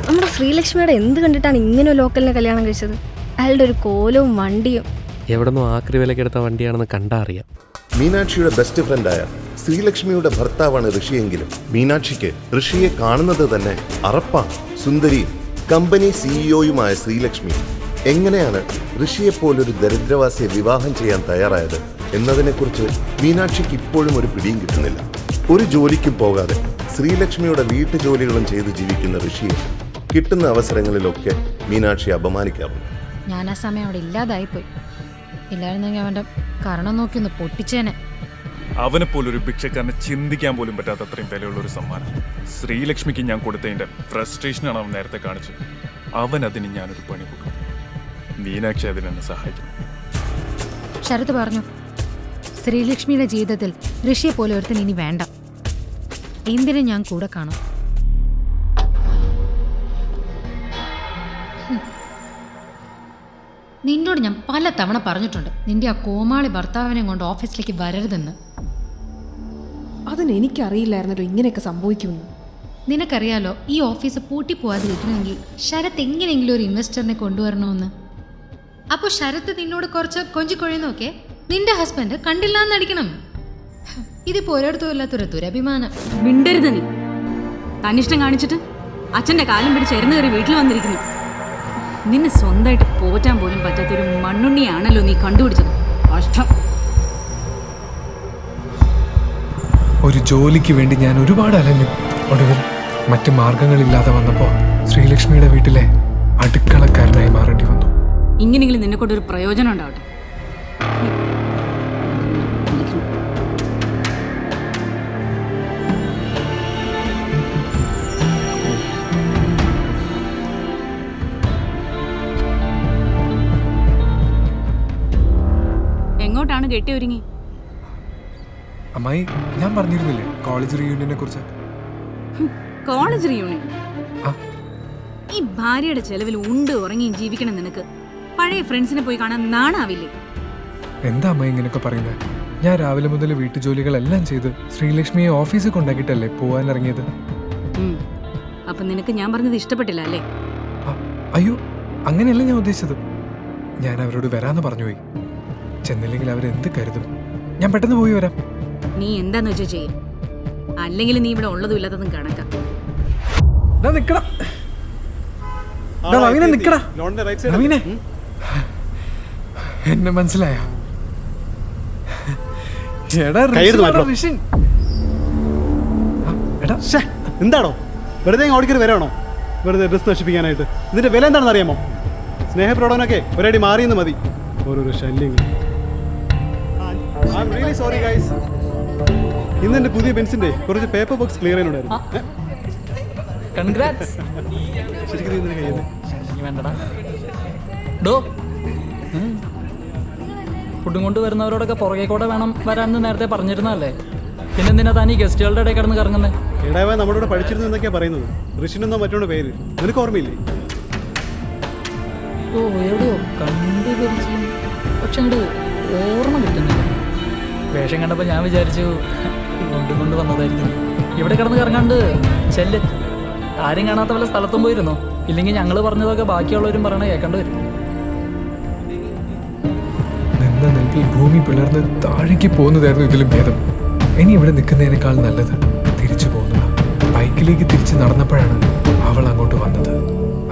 നമ്മുടെ ശ്രീലക്ഷ്മിയുടെ എന്ത് കണ്ടിട്ടാണ് ഇങ്ങനെ ലോക്കലിനെ കല്യാണം കഴിച്ചത്? അയാളുടെ ഒരു കോലവും വണ്ടിയും. എവിടെന്നോ ആക്രി വിലക്കെടുത്ത വണ്ടിയാണെന്ന് കണ്ടാ അറിയാം. മീനാക്ഷിയുടെ ബെസ്റ്റ് ഫ്രണ്ടായ ശ്രീലക്ഷ്മിയുടെ ഭർത്താവാണ് ഋഷിയെങ്കിലും മീനാക്ഷിക്ക് ഋഷിയെ കാണുന്നത് തന്നെ അറപ്പാണ്. സുന്ദരിയും കമ്പനി സിഇഒയുമായ ശ്രീലക്ഷ്മി എങ്ങനെയാണ് ഋഷിയെപ്പോലൊരു ദരിദ്രവാസിയെ വിവാഹം ചെയ്യാൻ തയ്യാറായത് എന്നതിനെക്കുറിച്ച് മീനാക്ഷിക്ക് ഇപ്പോഴും ഒരു പിടിയും കിട്ടുന്നില്ല. ഒരു ജോലിക്കും പോകാതെ ശ്രീലക്ഷ്മിയുടെ വീട്ടുജോലികളും ചെയ്ത് ജീവിക്കുന്ന ഋഷിയെ കിട്ടുന്ന അവസരങ്ങളിലൊക്കെ മീനാക്ഷി അപമാനിക്കാറുണ്ട്. ഞാൻ ആ സമയം അവിടെ ഇല്ലാതായിപ്പോയി. ഇല്ലായിരുന്നെങ്കിൽ അവൻ്റെ കരണം നോക്കി ഒന്ന് പൊട്ടിച്ചേനെ. അവനെ പോലൊരു ഭിക്ഷക്കാരനെ ചിന്തിക്കാൻ പോലും പറ്റാത്ത അത്രയും വിലയുള്ള ഒരു സമ്മാനം ശ്രീലക്ഷ്മിക്ക് ഞാൻ കൊടുത്തതിന്റെ ഫ്രസ്ട്രേഷനാണ് അവൻ നേരത്തെ കാണിച്ചത്. അവൻ അതിന് ഞാനൊരു പണി കൊടുക്കും. മീനാക്ഷി അതിനെന്നെ സഹായിക്കും. ശരത് പറഞ്ഞു, ശ്രീലക്ഷ്മിയുടെ ജീവിതത്തിൽ ഋഷിയെ പോലെ ഒരുത്തൻ ഇനി വേണ്ട. എന്തിനും ഞാൻ കൂടെ കാണും. നിന്നോട് ഞാൻ പല തവണ പറഞ്ഞിട്ടുണ്ട് നിന്റെ ആ കോമാളി ഭർത്താവിനെ കൊണ്ട് ഓഫീസിലേക്ക് വരരുതെന്ന്. അതിനെനിക്കറിയില്ലായിരുന്നല്ലോ ഇങ്ങനെയൊക്കെ സംഭവിക്കുമെന്ന്. നിനക്കറിയാലോ ഈ ഓഫീസ് പൂട്ടിപ്പോവാതിരിക്കണമെങ്കിൽ ശരത് എങ്ങനെയെങ്കിലും ഒരു ഇൻവെസ്റ്ററിനെ കൊണ്ടുവരണമെന്ന്. അപ്പോൾ ശരത്ത് നിന്നോട് കുറച്ച് കൊഞ്ചിക്കൊഴിയുന്നൊക്കെ നിന്റെ ഹസ്ബൻഡ് കണ്ടില്ലാന്നടിക്കണം. ഇതിപ്പോ ഒരിടത്തും ഇല്ലാത്തൊരു ദുരഭിമാനം. മിണ്ടരുത് നീ. തന്നിഷ്ടം കാണിച്ചിട്ട് അച്ഛൻ്റെ കാലം പിടിച്ച് എരന്ന് കയറി വീട്ടിൽ വന്നിരിക്കുന്നു. നിന്നെ സ്വന്തമായിട്ട് പോറ്റാൻ പോലും പറ്റാത്തൊരു മണ്ണുണ്ണിയാണല്ലോ നീ കണ്ടുപിടിച്ചത്. കഷ്ടം. ഒരു ജോലിക്ക് വേണ്ടി ഞാൻ ഒരുപാട് അലഞ്ഞു. ഒടുവിൽ മറ്റു മാർഗങ്ങളില്ലാതെ വന്നപ്പോൾ ശ്രീലക്ഷ്മിയുടെ വീട്ടിലെ അടുക്കളക്കാരനായി മാറേണ്ടി വന്നു. ഇങ്ങനെയെങ്കിലും നിന്നെ കൊണ്ടൊരു പ്രയോജനം ഉണ്ടാവട്ടെ. എങ്ങോട്ടാണ് കെട്ടി ഒരുങ്ങി? അമ്മായി, ഞാൻ പറഞ്ഞിരുന്നില്ലേ കോളേജ് റീയൂണിയനെ കുറിച്ച്? College reunion? ആ, ഈ ഭാര്യയുടെ ചെലവിൽ ഉണ്ട് ഉറങ്ങിയും ജീവിക്കണം നിനക്ക്. പഴയ ഫ്രണ്ട്സിനെ പോയി കാണാൻ നാണാവില്ലേ? എന്താ അമ്മായി ഇങ്ങനെയൊക്കെ പറയുന്നത്? ഞാൻ രാവിലെ മുതൽ വീട്ടുജോലികളെല്ലാം ചെയ്ത് ശ്രീലക്ഷ്മിയെ ഓഫീസിൽ കൊണ്ടാക്കിയിട്ടല്ലേ പോവാനിറങ്ങിയത്. അപ്പൊ നിനക്ക് ഞാൻ പറഞ്ഞത് ഇഷ്ടപ്പെട്ടില്ല അല്ലേ? അയ്യോ, അങ്ങനെയല്ല ഞാൻ ഉദ്ദേശിച്ചത്. ഞാൻ അവരോട് വരാന്ന് പറഞ്ഞുപോയി. ചെന്നില്ലെങ്കിൽ അവരെന്ത് കരുതും? ഞാൻ പെട്ടെന്ന് പോയി വരാം. നീ എന്താന്ന് വെച്ചാൽ ചെയ്യും. അല്ലെങ്കിൽ നീ ഇവിടെ ഉള്ളതും ഇല്ലാത്തതും കണക്കാം. എന്നെ മനസ്സിലായോ? എന്താണോ വെറുതെ ഓടിക്കറി വരാണോ? വെറുതെ ഡ്രസ് നശിപ്പിക്കാനായിട്ട്. ഇതിന്റെ വില എന്താണെന്ന് അറിയാമോ? സ്നേഹപ്രകടനമൊക്കെ ഒരടി മാറിയെന്ന് മതി. ഓരോരോ ശല്യങ്ങൾ. സോറി ഗൈസ്, ഇന്ന് എന്റെ പുതിയ ബെൻസിന്റെ കുറച്ച് പേപ്പർ ബോക്സ് ക്ലിയർ ചെയ്യാനുണ്ടായിരുന്നു. ഫുഡും കൊണ്ട് വരുന്നവരോടൊക്കെ പുറകെ കൂടെ വേണം വരാമെന്ന് നേരത്തെ പറഞ്ഞിരുന്നല്ലേ? പിന്നെ എന്തിനാ താൻ ഈ ഗസ്റ്റുകളുടെ ഇടയിൽ കിടന്ന് കറങ്ങുന്നത്? കേടാവ നമ്മുടെ കൂടെ പഠിച്ചിരുന്നു എന്നൊക്കെയാ പറയുന്നത്. ഋഷിനെന്നോ മറ്റോടെ പേര് നിനക്ക് ഓർമ്മയില്ലേ? ഓ, എവിടെയോ കണ്ടു പരിചയം, പക്ഷെ അങ്ങോട്ട് ഓർമ്മ കിട്ടുന്നില്ല. വേഷം കണ്ടപ്പോൾ ഞാൻ വിചാരിച്ചു കൊണ്ട് വന്നതായിരിക്കും. ഇവിടെ കിടന്ന് കറങ്ങാണ്ട് ചെല്ല്. ആരും കാണാത്ത വല്ല സ്ഥലത്തും പോയിരുന്നോ? ഇല്ലെങ്കിൽ ഞങ്ങൾ പറഞ്ഞതൊക്കെ ബാക്കിയുള്ളവരും പറയണ കേൾക്കേണ്ടി വരും. നിന്ന നെൽപ്പിൽ ഭൂമി പിളർന്ന് താഴേക്ക് പോകുന്നതായിരുന്നു ഇതിലും ഭേദം. ഇനി ഇവിടെ നിൽക്കുന്നതിനേക്കാൾ നല്ലത് തിരിച്ചു പോകുന്നതാണ്. ബൈക്കിലേക്ക് തിരിച്ച് നടന്നപ്പോഴാണ് അവൾ അങ്ങോട്ട് വന്നത്.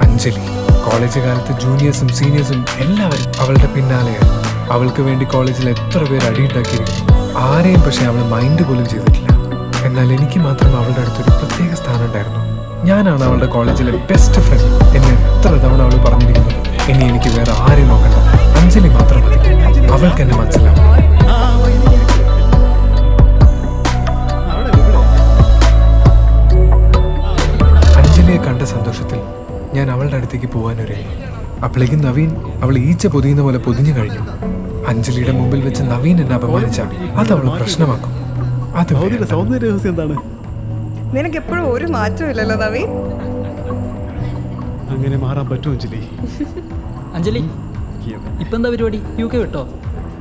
അഞ്ജലി. കോളേജ് കാലത്ത് ജൂനിയേഴ്സും സീനിയേഴ്സും എല്ലാവരും അവളുടെ പിന്നാലെയായിരുന്നു. അവൾക്ക് വേണ്ടി കോളേജിൽ എത്ര പേര് അടിയുണ്ടാക്കിയിരിക്കുന്നു. ആരെയും പക്ഷെ അവൾ മൈൻഡ് പോലും ചെയ്തിട്ടില്ല. എന്നാൽ എനിക്ക് മാത്രം അവളുടെ അടുത്തൊരു പ്രത്യേക സ്ഥാനം ഉണ്ടായിരുന്നു. ഞാനാണ് അവളുടെ കോളേജിലെ ബെസ്റ്റ് ഫ്രണ്ട് എന്നെ എത്ര തവണ അവൾ പറഞ്ഞിരിക്കുന്നു. ഇനി എനിക്ക് വേറെ ആരെയും നോക്കണ്ട, അഞ്ജലി മാത്രം മതി. അവൾക്ക് എന്നെ മനസ്സിലാവും. അഞ്ജലിയെ കണ്ട സന്തോഷത്തിൽ ഞാൻ അവളുടെ അടുത്തേക്ക് പോകാനൊരുങ്ങി. അപ്പോഴേക്കും നവീൻ അവൾ ഈച്ച പൊതിയുന്ന പോലെ പൊതിഞ്ഞു കഴിഞ്ഞു. അഞ്ജലിയുടെ മുമ്പിൽ വെച്ച് നവീൻ എന്നെ അപമാനിച്ച അത് അവൾ പ്രശ്നമാക്കും. അത് സൗന്ദര്യ രഹസ്യം എന്താണ്? നിനക്ക് എപ്പോഴും ഒരു മാറ്റവും ഇല്ലല്ലോ നവീൻ. അങ്ങനെ മാറാൻ പറ്റുമോ അഞ്ജലി? അഞ്ജലി, ഇപ്പൊ എന്താ പരിപാടി? UK വിട്ടോ?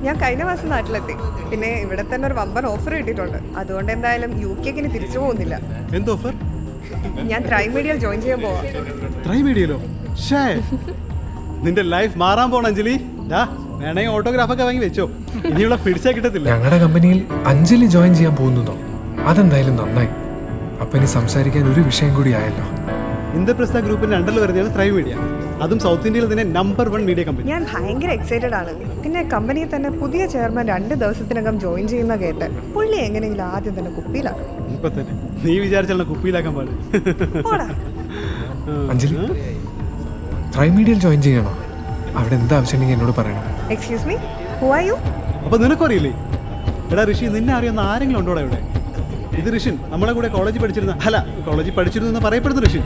ഞാൻ കഴിഞ്ഞ മാസം നാട്ടിലെത്തി. പിന്നെ ഇവിടെ തന്നെ ഒരു വമ്പൻ ഓഫർ കിട്ടിയിട്ടുണ്ട്. അതുകൊണ്ട് എന്തായാലും UK തിരിച്ചു പോകുന്നില്ല. എന്ത് ഓഫർ? ഞാൻ ട്രൈ മീഡിയയിൽ ജോയിൻ ചെയ്യാൻ പോവാം. ത്രൈമീഡിയയിലോ? ഷേ, നിന്റെ ലൈഫ് മാറാൻ പോണ അഞ്ജലി. വേണമെങ്കിൽ ഓട്ടോഗ്രാഫൊക്കെ വാങ്ങി വെച്ചോ, ഇനിയുള്ള പിടിച്ചാ കിട്ടത്തില്ല. ഞങ്ങളുടെ കമ്പനിയിൽ അഞ്ജലി ജോയിൻ ചെയ്യാൻ പോകുന്നതോ? അതെന്തായാലും നന്നായി. അപ്പൊ ഇനി സംസാരിക്കാൻ ഒരു വിഷയം കൂടി ആയല്ലോ. ഇന്ദ്രപ്രസ്ഥ ഗ്രൂപ്പിന്റെ അണ്ടറിൽ വരുന്നതാണ് ത്രൈവ് മീഡിയ. അതും സൗത്ത് ഇന്ത്യയിൽ തന്നെ നമ്പർ 1 മീഡിയ കമ്പനി. ഞാൻ ഭയങ്കര എക്സൈറ്റഡ് ആണ്. പിന്നെ കമ്പനിയിൽ തന്നെ പുതിയ ചെയർമാൻ 2 ദിവസത്തിനകം ജോയിൻ ചെയ്യുന്ന കേട്ട് പുള്ളി എങ്ങനെയെങ്കിലും ആദ്യം തന്നെ കുപ്പിയിലാക്കും. ഇപ്പൊ തന്നെ നീ വിചാരിച്ചാൽ കുപ്പിയിലാക്കാൻ പാടില്ല. അഞ്ജലി ത്രൈമീഡിയയിൽ ജോയിൻ ചെയ്യണോ? അവിടെ എന്താ ആവശ്യമുണ്ടെങ്കിൽ എന്നോട് പറയണം. Excuse me, who are you? അപ്പൊ നിനക്കും അറിയില്ലേ? എടാ ഋഷി, നിന്നെ അറിയുന്ന ആരെങ്കിലും ഉണ്ടോടാ ഇവിടെ? ഇത് ഋഷിൻ, നമ്മളെ കൂടെ കോളേജിൽ പഠിച്ചിരുന്നു എന്ന് പറയപ്പെടുന്ന ഋഷിൻ.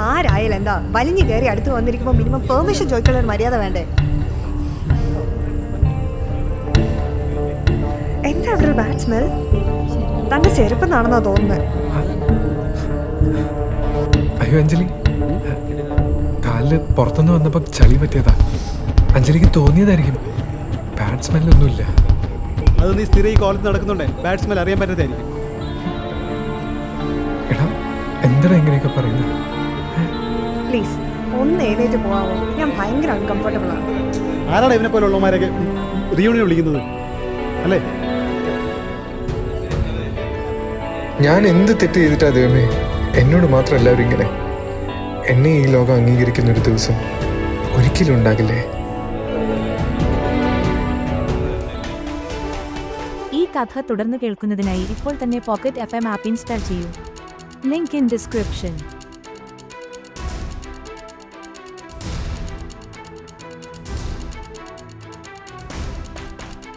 ആരായാലും എന്താ, വലിഞ്ഞു കയറി അടുത്ത് വന്നിരിക്കുമ്പോൾ മിനിമം പെർമിഷൻ ചോദിക്കാനുള്ള ഒരു മര്യാദ വേണ്ടേ? എന്താ അവിടെ ഒരു ബാഡ് സ്മെൽ? തന്റെ ചെരുപ്പെന്നാണെന്നാ തോന്നുന്നത്. അയ്യോ അഞ്ജലി, കാലില് പുറത്തുനിന്ന് വന്നപ്പോ ചളി പറ്റിയതാ. അഞ്ജലിക്ക് തോന്നിയതായിരിക്കും. ബാഡ് സ്മെല്ലൊന്നുമില്ല. അത് നീ സ്ഥിരം ഈ കോളേജിൽ നടക്കുന്നുണ്ടേ ബാഡ് സ്മെൽ അറിയാൻ പറ്റാത്തായിരിക്കും. എടാ എന്താ ഇങ്ങനെയൊക്കെ പറയുന്നത്? പ്ലീസ് ഒന്ന് എഴുന്നേറ്റ് പോവാമോ? ഞാൻ ഭയങ്കര അൺകംഫർട്ടബിൾ ആണ്. ആരാണ് ഇവനെ പോലെ ഉള്ളവന്മാരെയൊക്കെ റിയൂണിയൻ വിളിക്കുന്നത് അല്ലേ? ഞാൻ എന്ത് തെറ്റ് ചെയ്തിട്ടാ ദൈവമേ എന്നോട് മാത്രം എല്ലാവരും ഇങ്ങനെ? എന്നെ ഈ ലോകം അംഗീകരിക്കുന്ന ഒരു ദിവസം ഒരിക്കലും ഉണ്ടാകില്ലേ? ഈ കഥ തുടർന്ന് കേൾക്കുന്നതിനായി ഇപ്പോൾ തന്നെ പോക്കറ്റ് FM ആപ്പ് ഇൻസ്റ്റാൾ ചെയ്യൂ. Link in description.